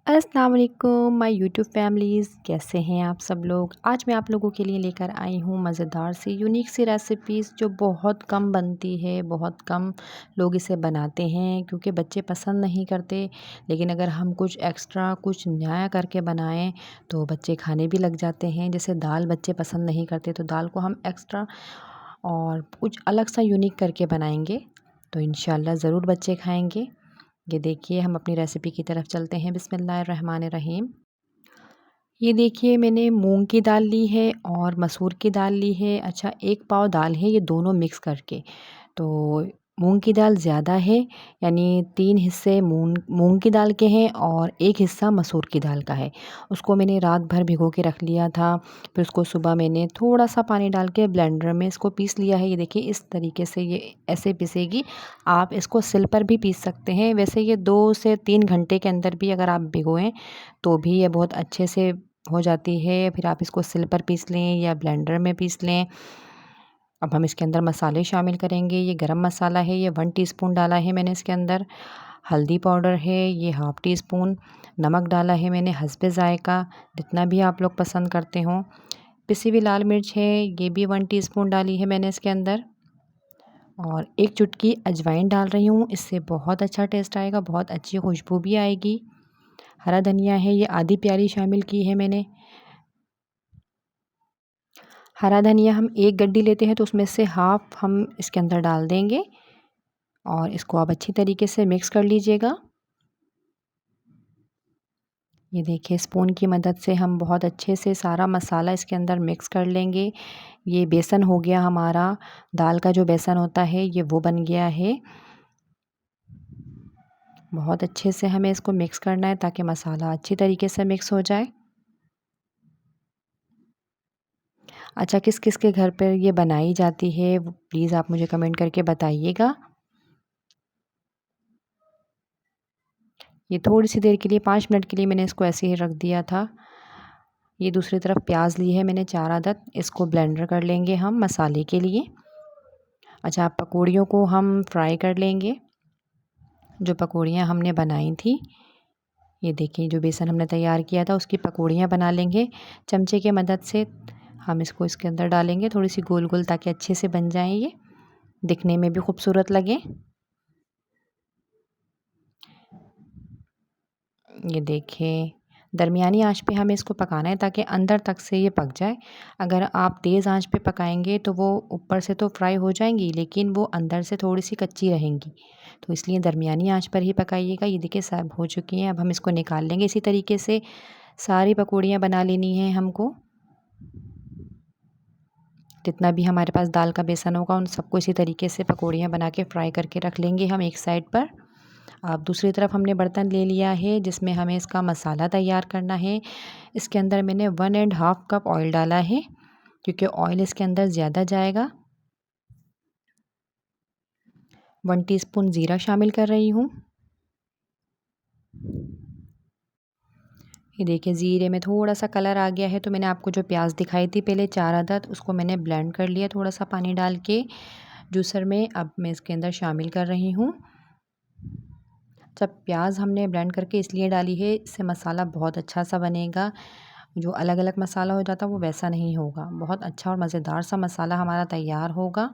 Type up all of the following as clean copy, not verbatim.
अस्सलाम वालेकुम my YouTube families, कैसे हैं आप सब लोग। आज मैं आप लोगों के लिए लेकर आई हूँ मज़ेदार सी यूनिक सी रेसिपीज़ जो बहुत कम बनती है। बहुत कम लोग इसे बनाते हैं क्योंकि बच्चे पसंद नहीं करते। लेकिन अगर हम कुछ एक्स्ट्रा कुछ नया करके बनाएं तो बच्चे खाने भी लग जाते हैं। जैसे दाल बच्चे पसंद नहीं करते तो दाल को हम एक्स्ट्रा और कुछ अलग सा यूनिक करके बनाएंगे तो इंशाल्लाह ज़रूर बच्चे खाएंगे। ये देखिए, हम अपनी रेसिपी की तरफ चलते हैं। बिस्मिल्लाहिर्रहमानिर्रहीम। ये देखिए, मैंने मूंग की दाल ली है और मसूर की दाल ली है। अच्छा, 1 पाव दाल है, ये दोनों मिक्स करके। तो मूंग की दाल ज़्यादा है, यानी 3 हिस्से मूंग की दाल के हैं और 1 हिस्सा मसूर की दाल का है। उसको मैंने रात भर भिगो के रख लिया था। फिर उसको सुबह मैंने थोड़ा-सा पानी डाल के ब्लेंडर में इसको पीस लिया है। ये देखिए, इस तरीके से ये ऐसे पिसेगी। आप इसको सिल पर भी पीस सकते हैं। वैसे ये 2 से 3 घंटे के अंदर भी अगर आप भिगोएँ तो भी ये बहुत अच्छे से हो जाती है। फिर आप इसको सिल पर पीस लें या ब्लेंडर में पीस लें। अब हम इसके अंदर मसाले शामिल करेंगे। ये गरम मसाला है, ये 1 टीस्पून डाला है मैंने इसके अंदर। हल्दी पाउडर है, ये हाफ़ टी स्पून। नमक डाला है मैंने हस्बे ज़ायक़ा, जितना भी आप लोग पसंद करते हों। पिसी हुई लाल मिर्च है, ये भी 1 टीस्पून डाली है मैंने इसके अंदर। और 1 चुटकी अजवाइन डाल रही हूँ, इससे बहुत अच्छा टेस्ट आएगा, बहुत अच्छी खुशबू भी आएगी। हरा धनिया है, ये आधी प्याली शामिल की है मैंने। हरा धनिया हम 1 गड्डी लेते हैं तो उसमें से हाफ़ हम इसके अंदर डाल देंगे और इसको आप अच्छी तरीके से मिक्स कर लीजिएगा। ये देखिए, स्पून की मदद से हम बहुत अच्छे से सारा मसाला इसके अंदर मिक्स कर लेंगे। ये बेसन हो गया हमारा, दाल का जो बेसन होता है ये वो बन गया है। बहुत अच्छे से हमें इसको मिक्स करना है ताकि मसाला अच्छी तरीके से मिक्स हो जाए। अच्छा, किस-किस के घर पर ये बनाई जाती है प्लीज़ आप मुझे कमेंट करके बताइएगा। ये थोड़ी सी देर के लिए 5 मिनट के लिए मैंने इसको ऐसे ही रख दिया था। ये दूसरी तरफ प्याज ली है मैंने 4 अदद, इसको ब्लेंडर कर लेंगे हम मसाले के लिए। अच्छा, पकौड़ियों को हम फ्राई कर लेंगे। जो पकौड़ियाँ हमने बनाई थी, ये देखिए, जो बेसन हमने तैयार किया था उसकी पकौड़ियाँ बना लेंगे। चमचे की मदद से हम इसको इसके अंदर डालेंगे थोड़ी सी गोल-गोल, ताकि अच्छे से बन जाएँ, ये दिखने में भी खूबसूरत लगें। ये देखिए, दरमियानी आँच पे हमें इसको पकाना है ताकि अंदर तक से ये पक जाए। अगर आप तेज़ आँच पे पकाएँगे तो वो ऊपर से तो फ्राई हो जाएँगी, लेकिन वो अंदर से थोड़ी-सी कच्ची रहेंगी। तो इसलिए दरमियानी आँच पर ही पकाइएगा। ये देखिए, सब हो चुकी हैं, अब हम इसको निकाल लेंगे। इसी तरीके से सारी पकौड़ियाँ बना लेनी हैं हमको। जितना भी हमारे पास दाल का बेसन होगा उन सबको इसी तरीके से पकौड़ियाँ बना के फ्राई करके रख लेंगे हम एक साइड पर। अब दूसरी तरफ हमने बर्तन ले लिया है जिसमें हमें इसका मसाला तैयार करना है। इसके अंदर मैंने 1 एंड हाफ़ कप ऑयल डाला है क्योंकि ऑयल इसके अंदर ज़्यादा जाएगा। 1 टीस्पून ज़ीरा शामिल कर रही हूँ। ये देखिए, ज़ीरे में थोड़ा-सा कलर आ गया है तो मैंने आपको जो प्याज दिखाई थी पहले 4 अदद, उसको मैंने ब्लेंड कर लिया थोड़ा-सा पानी डाल के जूसर में। अब मैं इसके अंदर शामिल कर रही हूँ। जब प्याज हमने ब्लेंड करके इसलिए डाली है, इससे मसाला बहुत अच्छा सा बनेगा। जो अलग-अलग मसाला हो जाता है वो वैसा नहीं होगा। बहुत अच्छा और मज़ेदार सा मसाला हमारा तैयार होगा।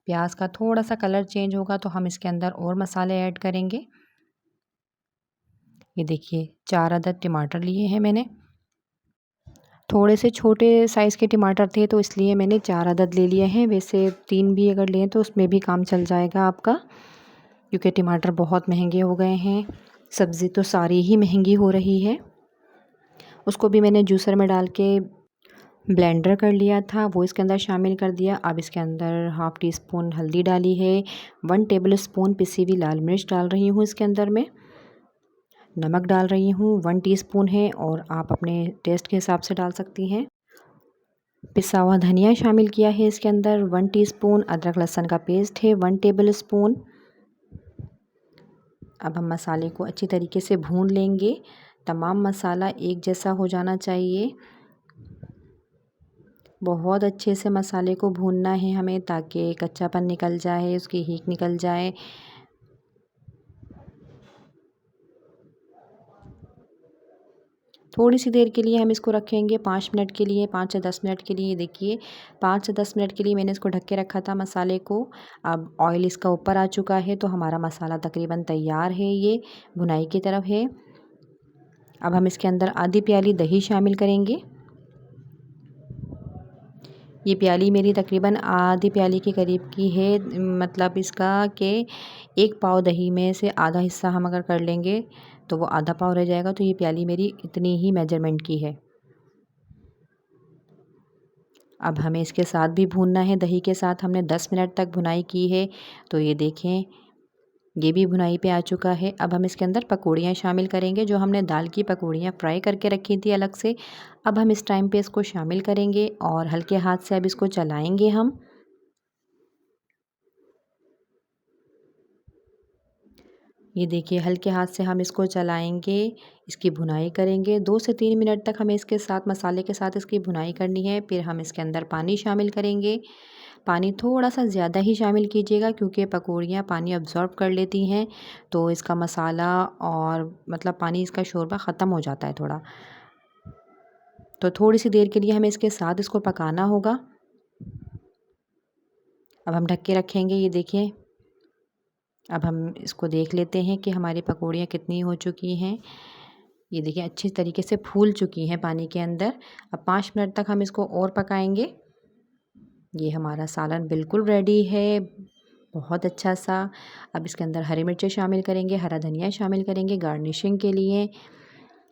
प्याज का थोड़ा-सा कलर चेंज होगा तो हम इसके अंदर और मसाले ऐड करेंगे। ये देखिए, 4 अदद टमाटर लिए हैं मैंने। थोड़े से छोटे साइज़ के टमाटर थे तो इसलिए मैंने 4 अदद ले लिए हैं। वैसे 3 भी अगर लें तो उसमें भी काम चल जाएगा आपका, क्योंकि टमाटर बहुत महँगे हो गए हैं। सब्ज़ी तो सारी ही महँगी हो रही है। उसको भी मैंने जूसर में डाल के ब्लेंडर कर लिया था, वो इसके अंदर शामिल कर दिया। अब इसके अंदर हाफ़ टी स्पून हल्दी डाली है, 1 टेबल स्पून पिसी हुई लाल मिर्च डाल रही हूँ इसके अंदर मैं। नमक डाल रही हूँ 1 टीस्पून है और आप अपने टेस्ट के हिसाब से डाल सकती हैं। पिसा हुआ धनिया शामिल किया है इसके अंदर 1 टीस्पून। अदरक लहसुन का पेस्ट है 1 टेबल स्पून। अब हम मसाले को अच्छी तरीके से भून लेंगे। तमाम मसाला एक जैसा हो जाना चाहिए। बहुत अच्छे से मसाले को भूनना है हमें ताकि कच्चापन निकल जाए, उसकी हींग निकल जाए। थोड़ी सी देर के लिए हम इसको रखेंगे 5 मिनट के लिए, 5 से 10 मिनट के लिए। देखिए 5 से 10 मिनट के लिए मैंने इसको ढक के रखा था मसाले को। अब ऑयल इसका ऊपर आ चुका है तो हमारा मसाला तकरीबन तैयार है, ये भुनाई की तरफ है। अब हम इसके अंदर आधी प्याली दही शामिल करेंगे। ये प्याली मेरी तकरीबन आधी प्याली के करीब की है, मतलब इसका कि 1 पाव दही में से आधा हिस्सा हम अगर कर लेंगे तो वो आधा पाव रह जाएगा। तो ये प्याली मेरी इतनी ही मेजरमेंट की है। अब हमें इसके साथ भी भूनना है, दही के साथ हमने 10 मिनट तक भुनाई की है। तो ये देखें ये भी भुनाई पे आ चुका है। अब हम इसके अंदर पकौड़ियाँ शामिल करेंगे, जो हमने दाल की पकौड़ियाँ फ्राई करके रखी थी अलग से। अब हम इस टाइम पे इसको शामिल करेंगे और हल्के हाथ से अब इसको चलाएंगे हम। ये देखिए हल्के हाथ से हम इसको चलाएंगे, इसकी भुनाई करेंगे। 2 से 3 मिनट तक हमें इसके साथ मसाले के साथ इसकी भुनाई करनी है। फिर हम इसके अंदर पानी शामिल करेंगे। पानी थोड़ा सा ज़्यादा ही शामिल कीजिएगा क्योंकि पकौड़ियाँ पानी अब्ज़ॉर्ब कर लेती हैं, तो इसका मसाला और मतलब पानी इसका शोरबा ख़त्म हो जाता है थोड़ा। तो थोड़ी सी देर के लिए हमें इसके साथ इसको पकाना होगा। अब हम ढक के रखेंगे। ये देखिए अब हम इसको देख लेते हैं कि हमारी पकौड़ियाँ कितनी हो चुकी हैं। ये देखिए अच्छी तरीके से फूल चुकी हैं पानी के अंदर। अब 5 मिनट तक हम इसको और पकाएंगे। ये हमारा सालन बिल्कुल रेडी है, बहुत अच्छा सा। अब इसके अंदर हरी मिर्चें शामिल करेंगे, हरा धनिया शामिल करेंगे गार्निशिंग के लिए।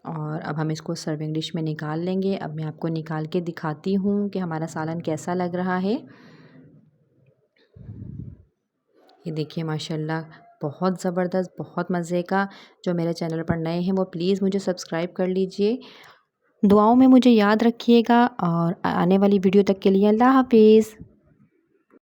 और अब हम इसको सर्विंग डिश में निकाल लेंगे। अब मैं आपको निकाल के दिखाती हूँ कि हमारा सालन कैसा लग रहा है। ये देखिए माशाल्लाह बहुत ज़बरदस्त, बहुत मज़े का। जो मेरे चैनल पर नए हैं वो प्लीज़ मुझे सब्सक्राइब कर लीजिए। दुआओं में मुझे याद रखिएगा और आने वाली वीडियो तक के लिए अल्लाह हाफ़िज़।